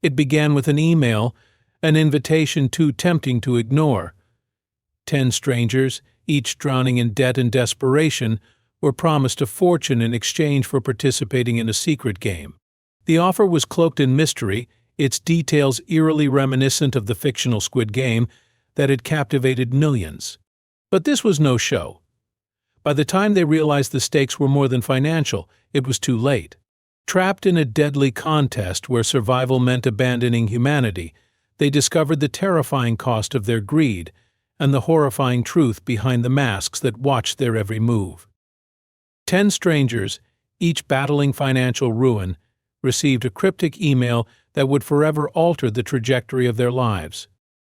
It began with an email, an invitation too tempting to ignore. 10 strangers, each drowning in debt and desperation, were promised a fortune in exchange for participating in a secret game. The offer was cloaked in mystery, its details eerily reminiscent of the fictional Squid Game that had captivated millions. But this was no show. By the time they realized the stakes were more than financial, it was too late. Trapped in a deadly contest where survival meant abandoning humanity, they discovered the terrifying cost of their greed and the horrifying truth behind the masks that watched their every move. 10 strangers, each battling financial ruin, received a cryptic email that would forever alter the trajectory of their lives.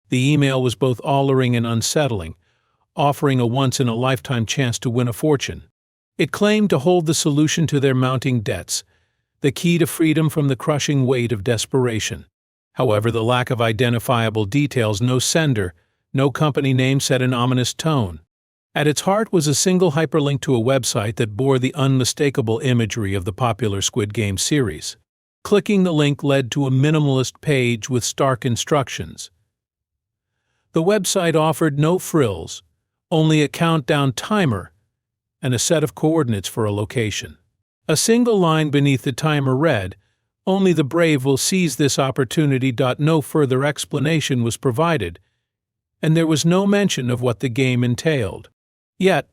The email was both alluring and unsettling, offering a once-in-a-lifetime chance to win a fortune. It claimed to hold the solution to their mounting debts, the key to freedom from the crushing weight of desperation. However, the lack of identifiable details, no sender, no company name set an ominous tone. At its heart was a single hyperlink to a website that bore the unmistakable imagery of the popular Squid Game series. Clicking the link led to a minimalist page with stark instructions. The website offered no frills, only a countdown timer and a set of coordinates for a location. A single line beneath the timer read, "Only the brave will seize this opportunity." No further explanation was provided, and there was no mention of what the game entailed. Yet,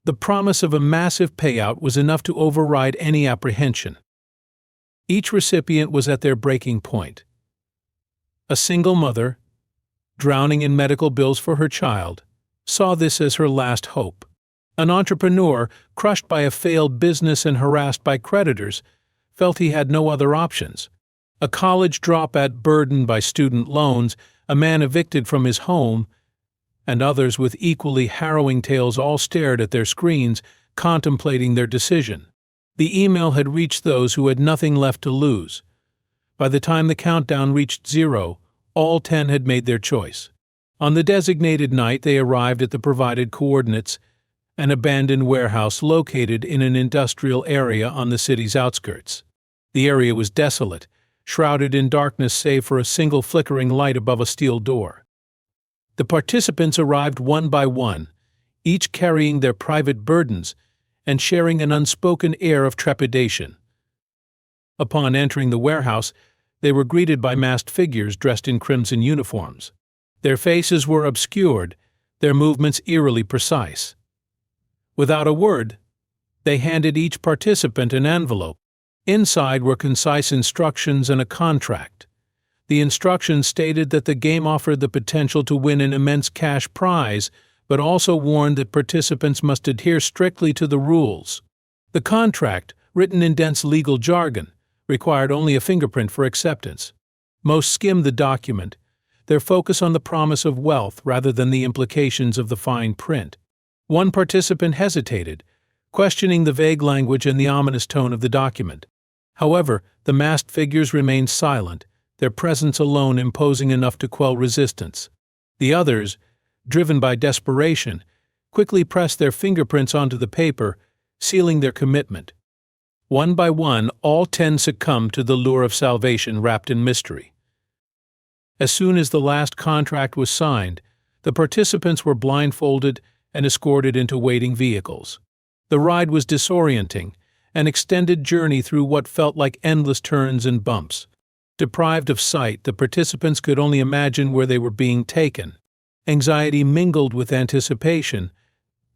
the promise of a massive payout was enough to override any apprehension. Each recipient was at their breaking point. A single mother, drowning in medical bills for her child, saw this as her last hope. An entrepreneur, crushed by a failed business and harassed by creditors, felt he had no other options. A college dropout burdened by student loans, a man evicted from his home, and others with equally harrowing tales all stared at their screens, contemplating their decision. The email had reached those who had nothing left to lose. By the time the countdown reached 0, all 10 had made their choice. On the designated night, they arrived at the provided coordinates, an abandoned warehouse located in an industrial area on the city's outskirts. The area was desolate, shrouded in darkness save for a single flickering light above a steel door. The participants arrived one by one, each carrying their private burdens and sharing an unspoken air of trepidation. Upon entering the warehouse, they were greeted by masked figures dressed in crimson uniforms. Their faces were obscured, their movements eerily precise. Without a word, they handed each participant an envelope. Inside were concise instructions and a contract. The instructions stated that the game offered the potential to win an immense cash prize, but also warned that participants must adhere strictly to the rules. The contract, written in dense legal jargon, required only a fingerprint for acceptance. Most skimmed the document, their focus on the promise of wealth rather than the implications of the fine print. One participant hesitated, questioning the vague language and the ominous tone of the document. However, the masked figures remained silent, their presence alone imposing enough to quell resistance. The others, driven by desperation, quickly pressed their fingerprints onto the paper, sealing their commitment. One by one, all 10 succumbed to the lure of salvation wrapped in mystery. As soon as the last contract was signed, the participants were blindfolded and escorted into waiting vehicles. The ride was disorienting, an extended journey through what felt like endless turns and bumps. Deprived of sight, the participants could only imagine where they were being taken. Anxiety mingled with anticipation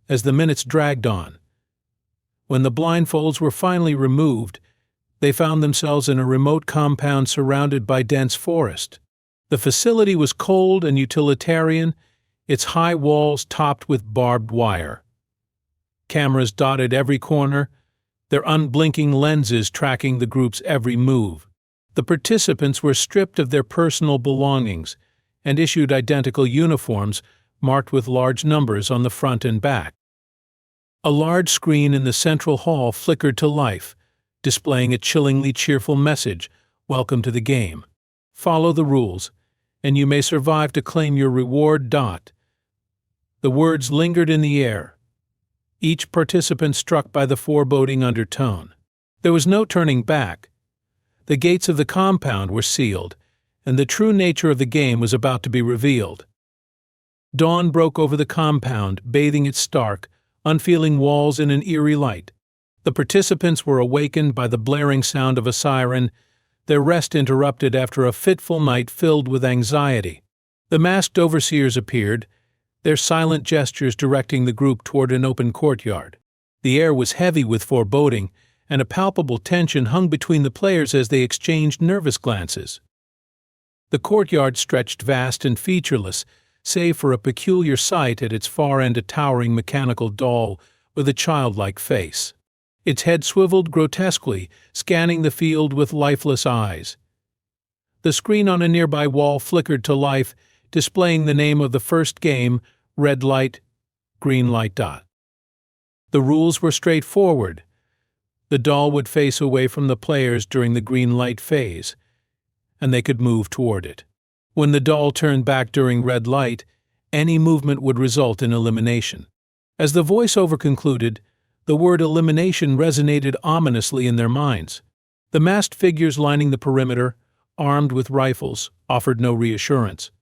as the minutes dragged on. When the blindfolds were finally removed, they found themselves in a remote compound surrounded by dense forest. The facility was cold and utilitarian, its high walls topped with barbed wire. Cameras dotted every corner, their unblinking lenses tracking the group's every move. The participants were stripped of their personal belongings and issued identical uniforms marked with large numbers on the front and back. A large screen in the central hall flickered to life, displaying a chillingly cheerful message, "Welcome to the game. Follow the rules, and you may survive to claim your reward." The words lingered in the air, each participant struck by the foreboding undertone. There was no turning back. The gates of the compound were sealed, and the true nature of the game was about to be revealed. Dawn broke over the compound, bathing its stark, unfeeling walls in an eerie light. The participants were awakened by the blaring sound of a siren, their rest interrupted after a fitful night filled with anxiety. The masked overseers appeared, their silent gestures directing the group toward an open courtyard. The air was heavy with foreboding, and a palpable tension hung between the players as they exchanged nervous glances. The courtyard stretched vast and featureless, save for a peculiar sight at its far end, a towering mechanical doll with a childlike face. Its head swiveled grotesquely, scanning the field with lifeless eyes. The screen on a nearby wall flickered to life, displaying the name of the first game, red light, green light dot. The rules were straightforward. The doll would face away from the players during the green light phase, and they could move toward it. When the doll turned back during red light, any movement would result in elimination. As the voiceover concluded, the word elimination resonated ominously in their minds. The masked figures lining the perimeter, armed with rifles, offered no reassurance.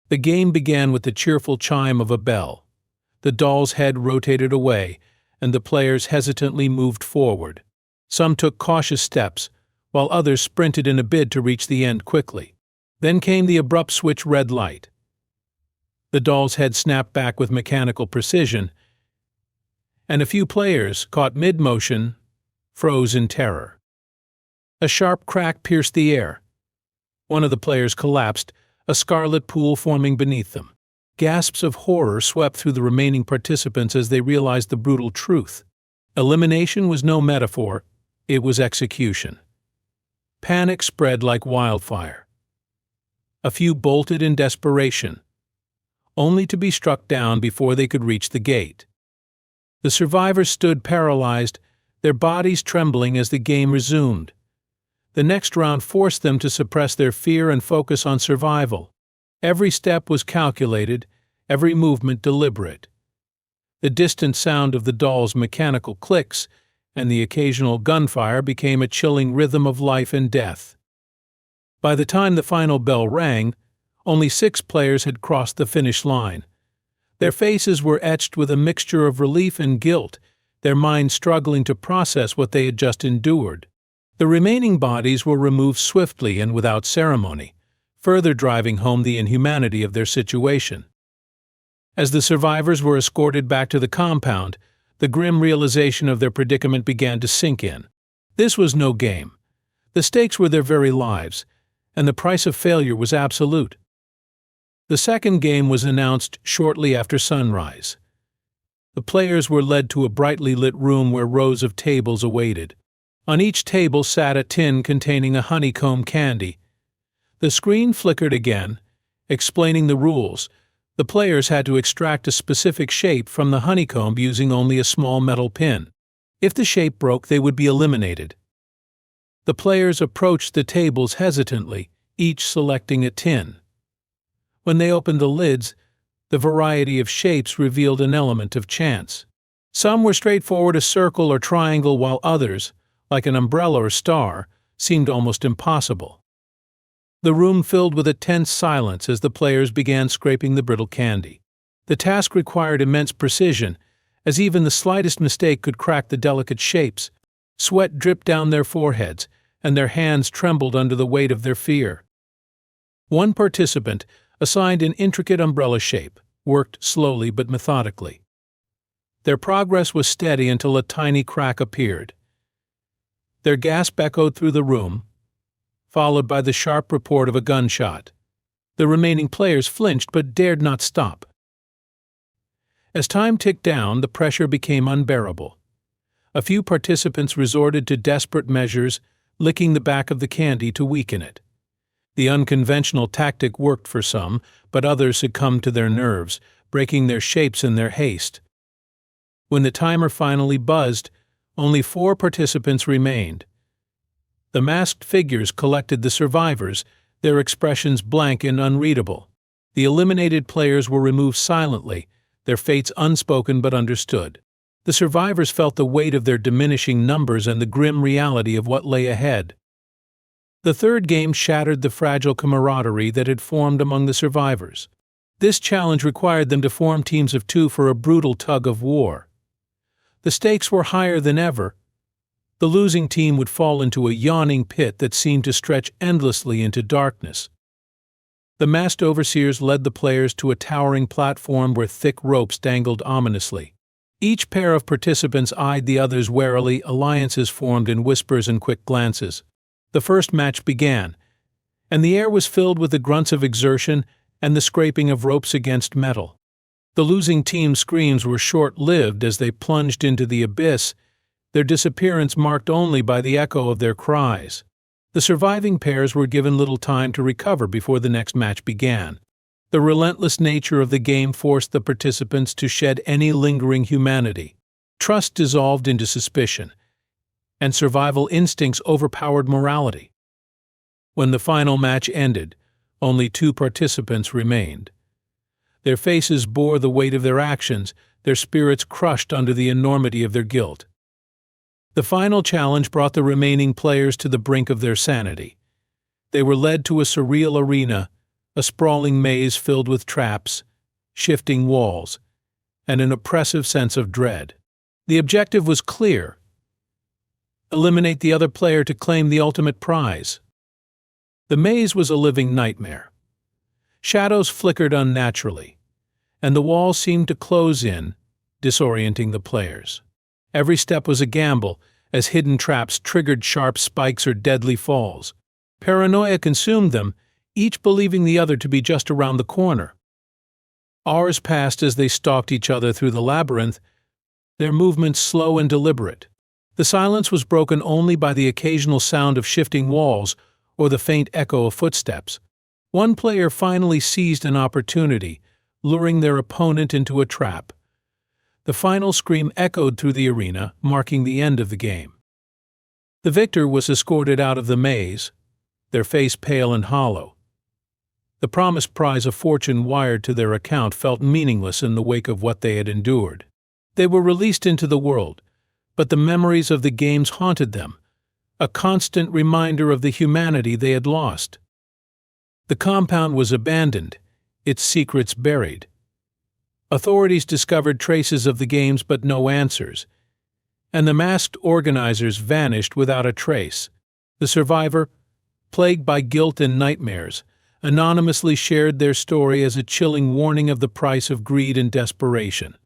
The game began with the cheerful chime of a bell. The doll's head rotated away, and the players hesitantly moved forward. Some took cautious steps, while others sprinted in a bid to reach the end quickly. Then came the abrupt switch red light. The doll's head snapped back with mechanical precision, and a few players, caught mid-motion, froze in terror. A sharp crack pierced the air. One of the players collapsed, a scarlet pool forming beneath them. Gasps of horror swept through the remaining participants as they realized the brutal truth. Elimination was no metaphor, it was execution. Panic spread like wildfire. A few bolted in desperation, only to be struck down before they could reach the gate. The survivors stood paralyzed, their bodies trembling as the game resumed. The next round forced them to suppress their fear and focus on survival. Every step was calculated, every movement deliberate. The distant sound of the doll's mechanical clicks and the occasional gunfire became a chilling rhythm of life and death. By the time the final bell rang, only 6 players had crossed the finish line. Their faces were etched with a mixture of relief and guilt, their minds struggling to process what they had just endured. The remaining bodies were removed swiftly and without ceremony, further driving home the inhumanity of their situation. As the survivors were escorted back to the compound, the grim realization of their predicament began to sink in. This was no game. The stakes were their very lives, and the price of failure was absolute. The second game was announced shortly after sunrise. The players were led to a brightly lit room where rows of tables awaited. On each table sat a tin containing a honeycomb candy. The screen flickered again, explaining the rules. The players had to extract a specific shape from the honeycomb using only a small metal pin. If the shape broke, they would be eliminated. The players approached the tables hesitantly, each selecting a tin. When they opened the lids, the variety of shapes revealed an element of chance. Some were straightforward, a circle or triangle, while others, like an umbrella or star, seemed almost impossible. The room filled with a tense silence as the players began scraping the brittle candy. The task required immense precision, as even the slightest mistake could crack the delicate shapes. Sweat dripped down their foreheads, and their hands trembled under the weight of their fear. One participant, assigned an intricate umbrella shape, worked slowly but methodically. Their progress was steady until a tiny crack appeared. Their gasp echoed through the room, followed by the sharp report of a gunshot. The remaining players flinched but dared not stop. As time ticked down, the pressure became unbearable. A few participants resorted to desperate measures, licking the back of the candy to weaken it. The unconventional tactic worked for some, but others succumbed to their nerves, breaking their shapes in their haste. When the timer finally buzzed, only 4 participants remained. The masked figures collected the survivors, their expressions blank and unreadable. The eliminated players were removed silently, their fates unspoken but understood. The survivors felt the weight of their diminishing numbers and the grim reality of what lay ahead. The third game shattered the fragile camaraderie that had formed among the survivors. This challenge required them to form teams of two for a brutal tug-of-war. The stakes were higher than ever. The losing team would fall into a yawning pit that seemed to stretch endlessly into darkness. The masked overseers led the players to a towering platform where thick ropes dangled ominously. Each pair of participants eyed the others warily, alliances formed in whispers and quick glances. The first match began, and the air was filled with the grunts of exertion and the scraping of ropes against metal. The losing team's screams were short-lived as they plunged into the abyss, their disappearance marked only by the echo of their cries. The surviving pairs were given little time to recover before the next match began. The relentless nature of the game forced the participants to shed any lingering humanity. Trust dissolved into suspicion, and survival instincts overpowered morality. When the final match ended, only 2 participants remained. Their faces bore the weight of their actions, their spirits crushed under the enormity of their guilt. The final challenge brought the remaining players to the brink of their sanity. They were led to a surreal arena, a sprawling maze filled with traps, shifting walls, and an oppressive sense of dread. The objective was clear: eliminate the other player to claim the ultimate prize. The maze was a living nightmare. Shadows flickered unnaturally, and the walls seemed to close in, disorienting the players. Every step was a gamble, as hidden traps triggered sharp spikes or deadly falls. Paranoia consumed them, each believing the other to be just around the corner. Hours passed as they stalked each other through the labyrinth, their movements slow and deliberate. The silence was broken only by the occasional sound of shifting walls or the faint echo of footsteps. One player finally seized an opportunity, luring their opponent into a trap. The final scream echoed through the arena, marking the end of the game. The victor was escorted out of the maze, their face pale and hollow. The promised prize of fortune wired to their account felt meaningless in the wake of what they had endured. They were released into the world, but the memories of the games haunted them, a constant reminder of the humanity they had lost. The compound was abandoned, its secrets buried. Authorities discovered traces of the games but no answers, and the masked organizers vanished without a trace. The survivor, plagued by guilt and nightmares, anonymously shared their story as a chilling warning of the price of greed and desperation.